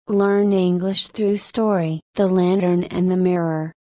Learn English through story. The Lantern and the Mirror.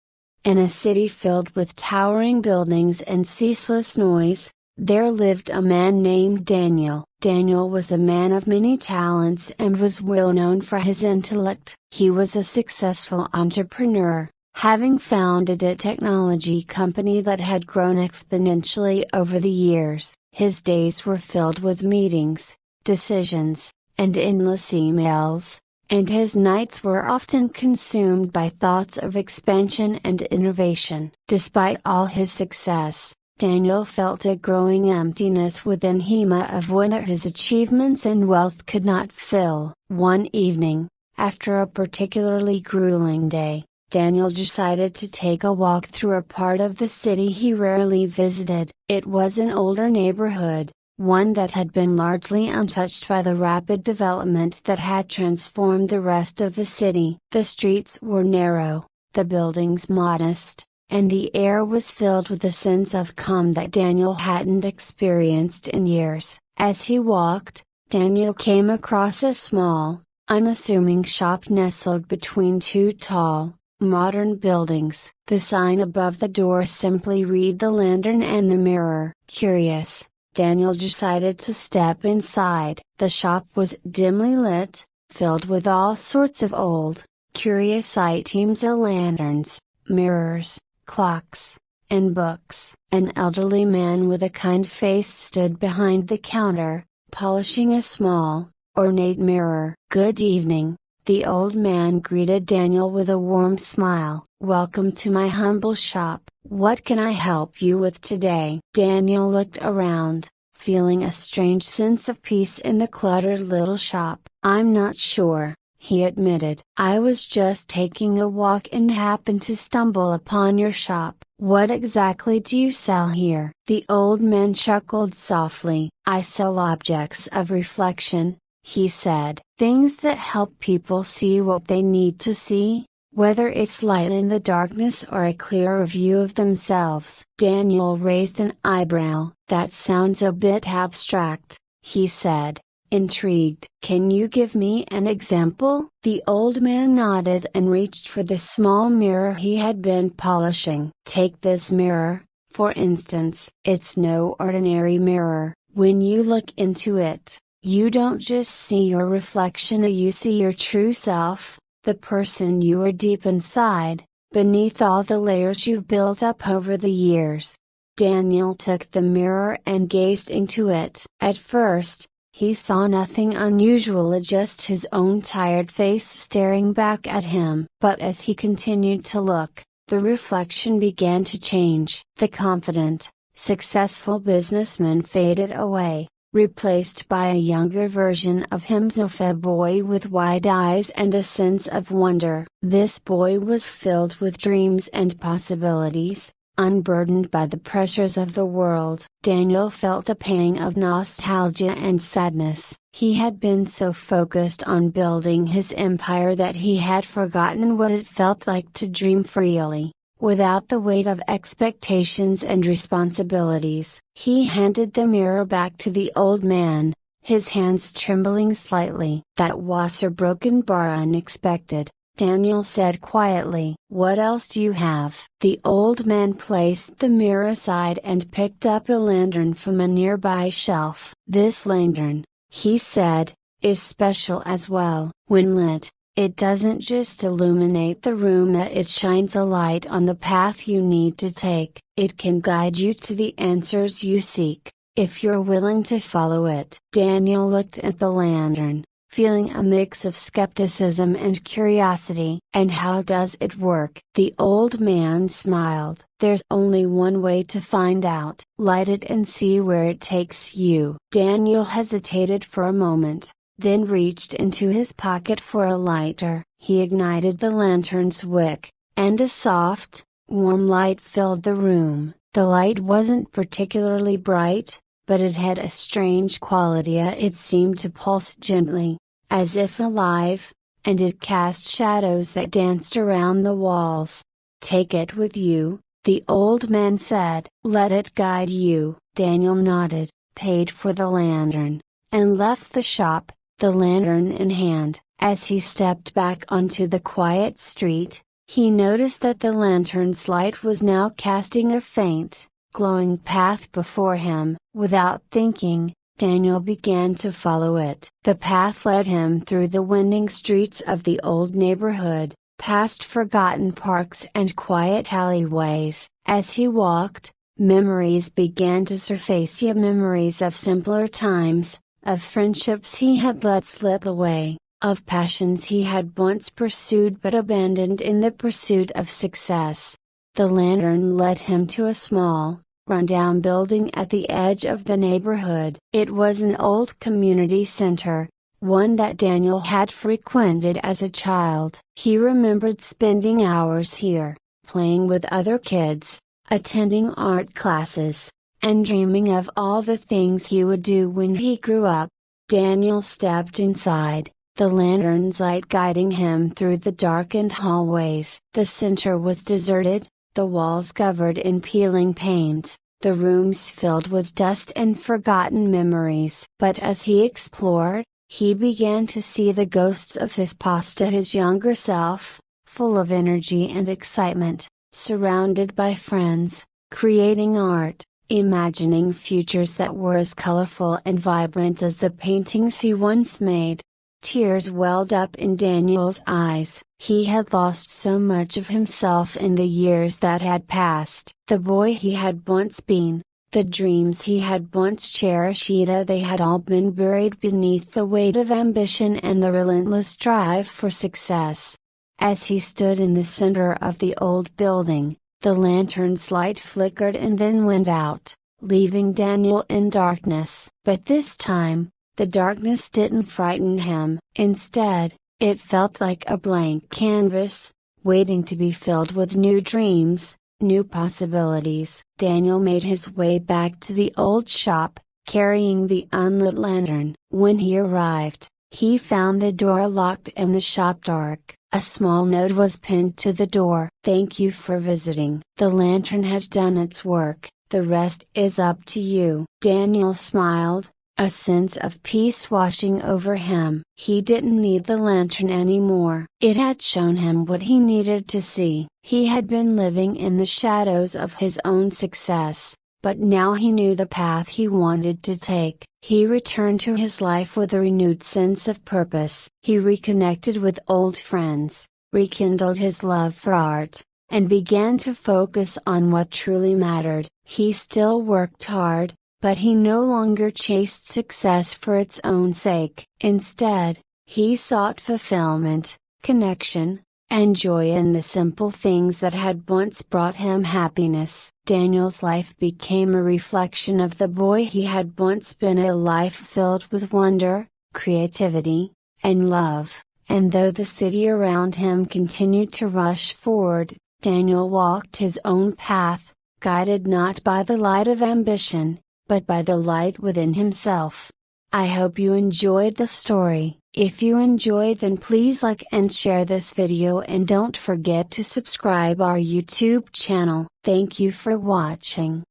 In a city filled with towering buildings and ceaseless noise, there lived a man named Daniel. Daniel was a man of many talents and was well known for his intellect. He was a successful entrepreneur, having founded a technology company that had grown exponentially over the years. His days were filled with meetings, decisions, and endless emails, and his nights were often consumed by thoughts of expansion and innovation. Despite all his success, Daniel felt a growing emptiness within him of what his achievements and wealth could not fill. One evening, after a particularly grueling day, Daniel decided to take a walk through a part of the city he rarely visited. It was an older neighborhood, one that had been largely untouched by the rapid development that had transformed the rest of the city. The streets were narrow, the buildings modest, and the air was filled with a sense of calm that Daniel hadn't experienced in years. As he walked, Daniel came across a small, unassuming shop nestled between two tall, modern buildings. The sign above the door simply read "The Lantern and the Mirror." Curious, Daniel decided to step inside. The shop was dimly lit, filled with all sorts of old, curious items: lanterns, mirrors, clocks, and books. An elderly man with a kind face stood behind the counter, polishing a small, ornate mirror. "Good evening," the old man greeted Daniel with a warm smile. "Welcome to my humble shop. What can I help you with today?" Daniel looked around, feeling a strange sense of peace in the cluttered little shop. "I'm not sure," he admitted. "I was just taking a walk and happened to stumble upon your shop. What exactly do you sell here?" The old man chuckled softly. "I sell objects of reflection," he said. "Things that help people see what they need to see, whether it's light in the darkness or a clearer view of themselves." Daniel raised an eyebrow. "That sounds a bit abstract," he said, intrigued. "Can you give me an example?" The old man nodded and reached for the small mirror he had been polishing. "Take this mirror, for instance. It's no ordinary mirror. When you look into it, you don't just see your reflection, you see your true self, the person you are deep inside, beneath all the layers you've built up over the years." Daniel took the mirror and gazed into it. At first, he saw nothing unusual, just his own tired face staring back at him. But as he continued to look, the reflection began to change. The confident, successful businessman faded away, replaced by a younger version of himself, a boy with wide eyes and a sense of wonder. This boy was filled with dreams and possibilities, unburdened by the pressures of the world. Daniel felt a pang of nostalgia and sadness. He had been so focused on building his empire that he had forgotten what it felt like to dream freely, without the weight of expectations and responsibilities. He handed the mirror back to the old man, his hands trembling slightly. "That was a broken bar, unexpected," Daniel said quietly. "What else do you have?" The old man placed the mirror aside and picked up a lantern from a nearby shelf. "This lantern," he said, "is special as well. When lit, it doesn't just illuminate the room, it shines a light on the path you need to take. It can guide you to the answers you seek, if you're willing to follow it." Daniel looked at the lantern, feeling a mix of skepticism and curiosity. "And how does it work?" The old man smiled. "There's only one way to find out. Light it and see where it takes you." Daniel hesitated for a moment, then reached into his pocket for a lighter. He ignited the lantern's wick, and a soft, warm light filled the room. The light wasn't particularly bright, but it had a strange quality. It seemed to pulse gently, as if alive, and it cast shadows that danced around the walls. "Take it with you," the old man said. "Let it guide you." Daniel nodded, paid for the lantern, and left the shop, the lantern in hand. As he stepped back onto the quiet street, he noticed that the lantern's light was now casting a faint, glowing path before him. Without thinking, Daniel began to follow it. The path led him through the winding streets of the old neighborhood, past forgotten parks and quiet alleyways. As he walked, memories began to surface. Memories of simpler times, of friendships he had let slip away, of passions he had once pursued but abandoned in the pursuit of success. The lantern led him to a small, rundown building at the edge of the neighborhood. It was an old community center, one that Daniel had frequented as a child. He remembered spending hours here, playing with other kids, attending art classes, and dreaming of all the things he would do when he grew up. Daniel stepped inside, the lantern's light guiding him through the darkened hallways. The center was deserted, the walls covered in peeling paint, the rooms filled with dust and forgotten memories. But as he explored, he began to see the ghosts of his past, his younger self, full of energy and excitement, surrounded by friends, creating art, imagining futures that were as colorful and vibrant as the paintings he once made. Tears welled up in Daniel's eyes. He had lost so much of himself in the years that had passed. The boy he had once been, the dreams he had once cherished, they had all been buried beneath the weight of ambition and the relentless drive for success. As he stood in the center of the old building, the lantern's light flickered and then went out, leaving Daniel in darkness. But this time, the darkness didn't frighten him. Instead, it felt like a blank canvas, waiting to be filled with new dreams, new possibilities. Daniel made his way back to the old shop, carrying the unlit lantern. When he arrived, he found the door locked and the shop dark. A small note was pinned to the door. "Thank you for visiting. The lantern has done its work, the rest is up to you." Daniel smiled, a sense of peace washing over him. He didn't need the lantern anymore. It had shown him what he needed to see. He had been living in the shadows of his own success, but now he knew the path he wanted to take. He returned to his life with a renewed sense of purpose. He reconnected with old friends, rekindled his love for art, and began to focus on what truly mattered. He still worked hard, but he no longer chased success for its own sake. Instead, he sought fulfillment, connection, and joy in the simple things that had once brought him happiness. Daniel's life became a reflection of the boy he had once been, a life filled with wonder, creativity, and love. And though the city around him continued to rush forward, Daniel walked his own path, guided not by the light of ambition, but by the light within himself. I hope you enjoyed the story. If you enjoyed, then please like and share this video, and don't forget to subscribe our YouTube channel. Thank you for watching.